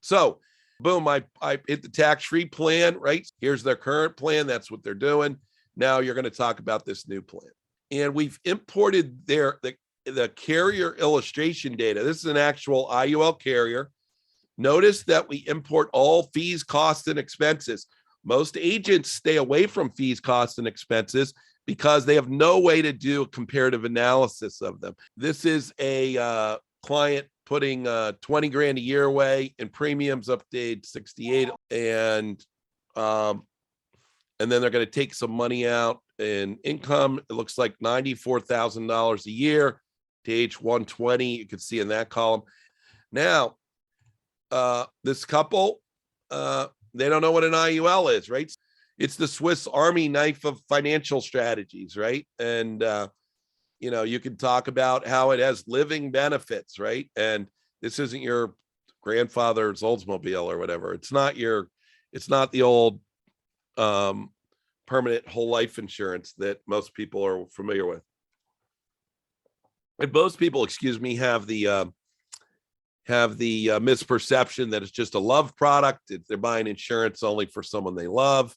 So boom, I hit the tax-free plan, right? Here's their current plan. That's what they're doing. Now you're going to talk about this new plan. And we've imported the carrier illustration data. This is an actual IUL carrier. Notice that we import all fees, costs, and expenses. Most agents stay away from fees, costs, and expenses because they have no way to do a comparative analysis of them. This is a client putting 20 grand a year away in premiums up to age 68, and then they're going to take some money out in income. It looks like $94,000 a year to age 120. You can see in that column. Now, this couple, they don't know what an IUL is, right? It's the Swiss Army knife of financial strategies, right? And you can talk about how it has living benefits, right? And this isn't your grandfather's Oldsmobile or whatever. It's not the old permanent whole life insurance that most people are familiar with. And most people, have the misperception that it's just a love product. They're buying insurance only for someone they love.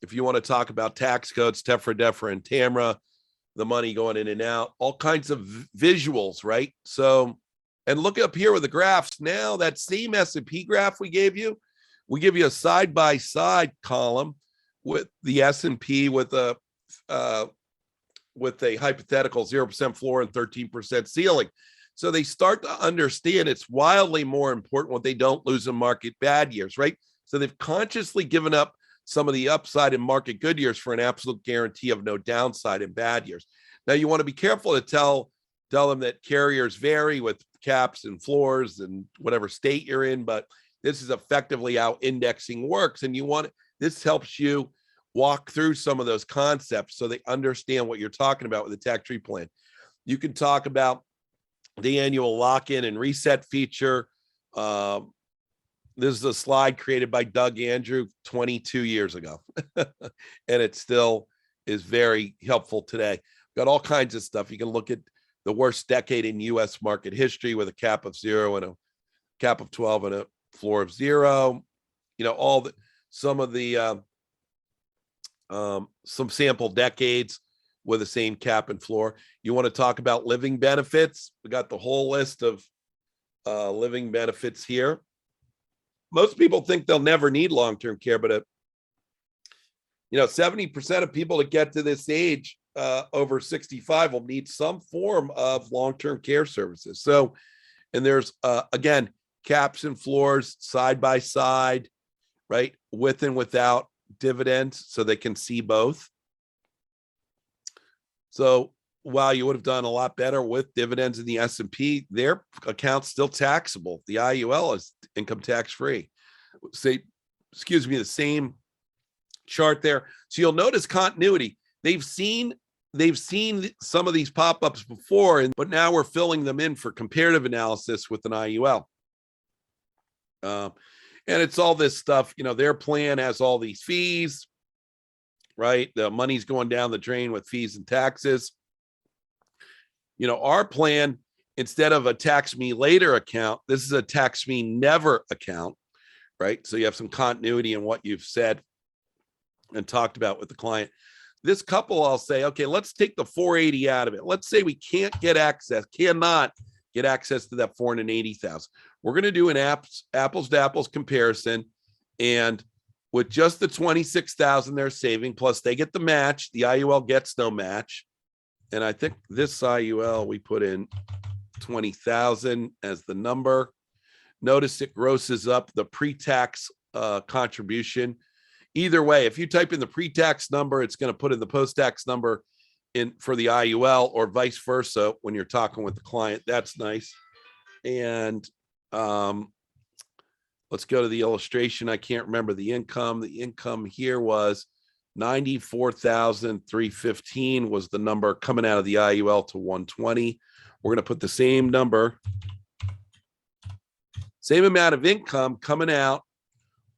If you want to talk about tax codes, Tefra, DEFRA, and TAMRA, the money going in and out, all kinds of visuals, right? So, and look up here with the graphs. Now that same S&P graph we give you a side-by-side column with the S&P with a hypothetical 0% floor and 13% ceiling. So they start to understand it's wildly more important what they don't lose in market bad years, right? So they've consciously given up some of the upside in market good years for an absolute guarantee of no downside in bad years. Now you want to be careful to tell them that carriers vary with caps and floors and whatever state you're in, but this is effectively how indexing works. And this helps you walk through some of those concepts so they understand what you're talking about with the tax-free plan. You can talk about the annual lock-in and reset feature. This is a slide created by Doug Andrew 22 years ago, and it still is very helpful today. Got all kinds of stuff. You can look at the worst decade in U.S. market history with a cap of 0 and a cap of 12 and a floor of 0. Some sample decades with the same cap and floor. You want to talk about living benefits? We got the whole list of living benefits here. Most people think they'll never need long-term care, but 70% of people that get to this age over 65 will need some form of long-term care services. So, and there's again, caps and floors side by side, right? With and without dividends, so they can see both. So while you would have done a lot better with dividends in the S&P, their account's still taxable. The IUL is income tax free. The same chart there. So you'll notice continuity. They've seen some of these pop-ups before, but now we're filling them in for comparative analysis with an IUL. And it's all this stuff, their plan has all these fees, right? The money's going down the drain with fees and taxes. Our plan, instead of a tax me later account, this is a tax me never account, right? So you have some continuity in what you've said and talked about with the client. This couple, I'll say, okay, let's take the 480 out of it. Let's say we cannot get access to that 480,000. We're going to do an apples to apples comparison, and with just the 26,000 they're saving, plus they get the match, the IUL gets no match. And I think this IUL, we put in 20,000 as the number. Notice it grosses up the pre-tax contribution. Either way, if you type in the pre-tax number, it's going to put in the post-tax number in for the IUL, or vice versa when you're talking with the client. That's nice. And let's go to the illustration. I can't remember the income. The income here was 94,315 was the number coming out of the IUL to 120. We're going to put the same number, same amount of income coming out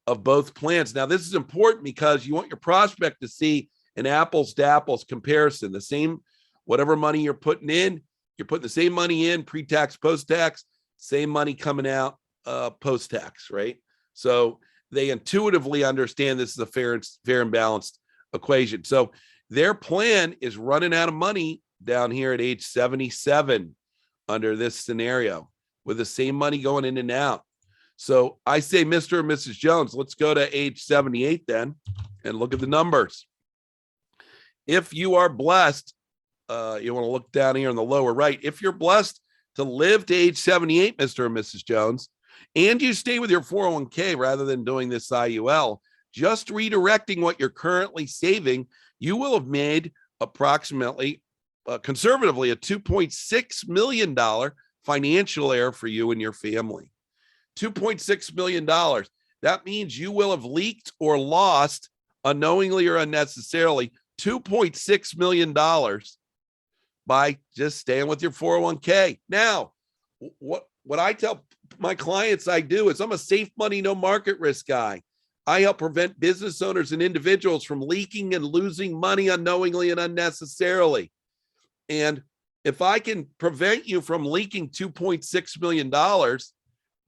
of both plans. Now, this is important because you want your prospect to see an apples to apples comparison. The same, whatever money you're putting in, you're putting the same money in, pre-tax, post-tax, same money coming out post-tax, right? So they intuitively understand this is a fair and balanced equation. So their plan is running out of money down here at age 77 under this scenario with the same money going in and out. So I say, Mr. and Mrs. Jones, let's go to age 78 then and look at the numbers. If you are blessed, you want to look down here in the lower right. If you're blessed to live to age 78, Mr. and Mrs. Jones, and you stay with your 401k rather than doing this IUL, just redirecting what you're currently saving, you will have made approximately, conservatively, a $2.6 million financial error for you and your family. $2.6 million. That means you will have leaked or lost, unknowingly or unnecessarily, $2.6 million by just staying with your 401k. Now, what I tell my clients I do is I'm a safe money, no market risk guy. I help prevent business owners and individuals from leaking and losing money unknowingly and unnecessarily. And if I can prevent you from leaking $2.6 million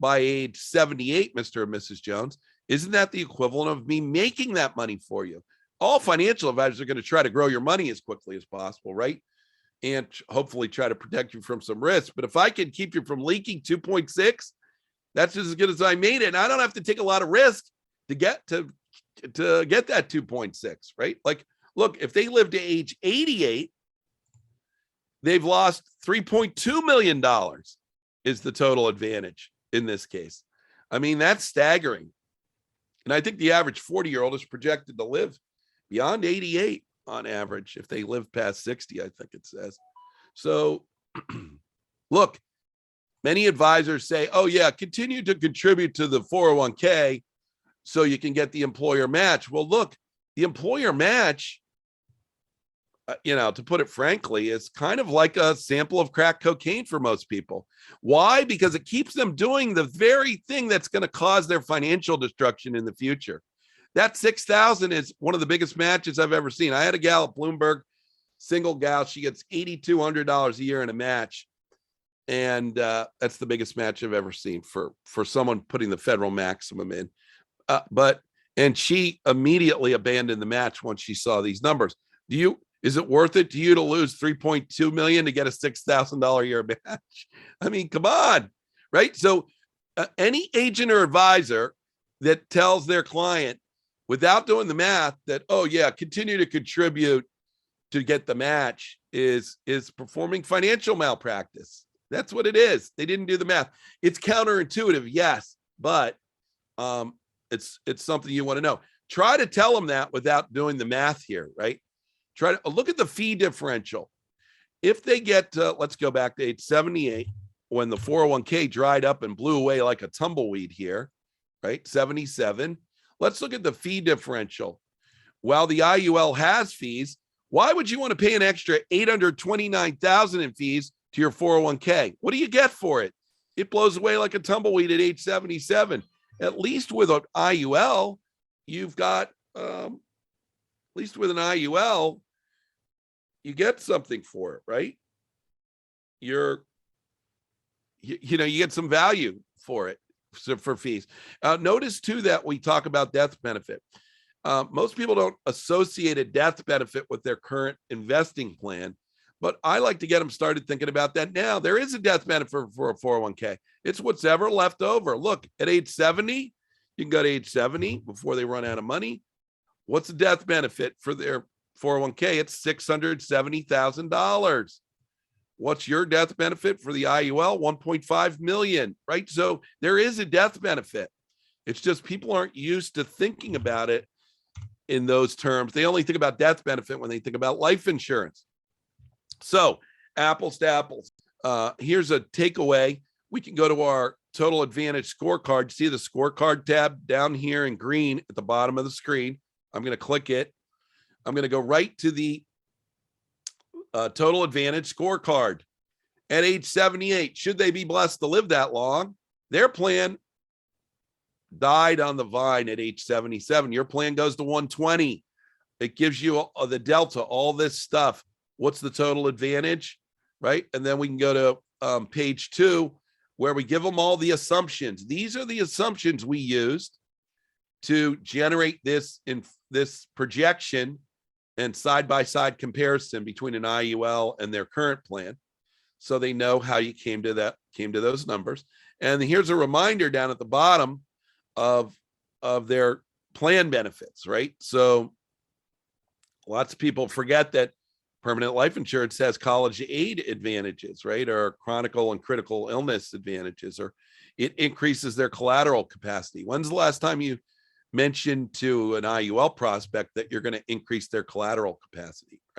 by age 78, Mr. and Mrs. Jones, isn't that the equivalent of me making that money for you? All financial advisors are going to try to grow your money as quickly as possible, right? And hopefully try to protect you from some risk. But if I can keep you from leaking 2.6, that's just as good as I made it. And I don't have to take a lot of risk to get that 2.6, right? Like, look, if they live to age 88, they've lost $3.2 million is the total advantage in this case. I mean, that's staggering. And I think the average 40-year-old is projected to live beyond 88 on average. If they live past 60, I think it says. So look, many advisors say, oh yeah, continue to contribute to the 401k so you can get the employer match. Well, look, the employer match, to put it frankly, is kind of like a sample of crack cocaine for most people. Why? Because it keeps them doing the very thing that's going to cause their financial destruction in the future. That $6,000 is one of the biggest matches I've ever seen. I had a gal at Bloomberg, single gal. She gets $8,200 a year in a match. And that's the biggest match I've ever seen for someone putting the federal maximum in. And she immediately abandoned the match once she saw these numbers. Is it worth it to you to lose $3.2 million to get a $6,000 a year match? I mean, come on, right? So any agent or advisor that tells their client without doing the math that, oh yeah, continue to contribute to get the match is performing financial malpractice. That's what it is. They didn't do the math. It's counterintuitive, yes, but it's something you want to know. Try to tell them that without doing the math here, right? Try to look at the fee differential. If they get to, let's go back to age 78, when the 401k dried up and blew away like a tumbleweed here, right? 77. Let's look at the fee differential. While the IUL has fees, why would you want to pay an extra $829,000 in fees to your 401k? What do you get for it? It blows away like a tumbleweed at age 77. At least with an IUL, you've got, at least with an IUL, you get something for it, right? You get some value for it, for fees. Notice too that we talk about death benefit. Most people don't associate a death benefit with their current investing plan, but I like to get them started thinking about that now. There is a death benefit for a 401k. It's what's ever left over. Look, at age 70, you can go to age 70 before they run out of money. What's the death benefit for their 401k? It's $670,000. What's your death benefit for the IUL? $1.5 million, right? So there is a death benefit. It's just people aren't used to thinking about it in those terms. They only think about death benefit when they think about life insurance. So apples to apples. Here's a takeaway. We can go to our Total Advantage Scorecard. See the Scorecard tab down here in green at the bottom of the screen. I'm going to click it. I'm going to go right to the Total Advantage Scorecard. At age 78, should they be blessed to live that long, their plan died on the vine at age 77. Your plan goes to 120. It gives you the delta, all this stuff. What's the total advantage, right? And then we can go to page 2, where we give them all the assumptions. These are the assumptions we used to generate this in this projection and side-by-side comparison between an IUL and their current plan. So they know how you came to those numbers. And here's a reminder down at the bottom of their plan benefits, right? So lots of people forget that permanent life insurance has college aid advantages, right? Or chronic and critical illness advantages, or it increases their collateral capacity. When's the last time you mentioned to an IUL prospect that you're going to increase their collateral capacity, right?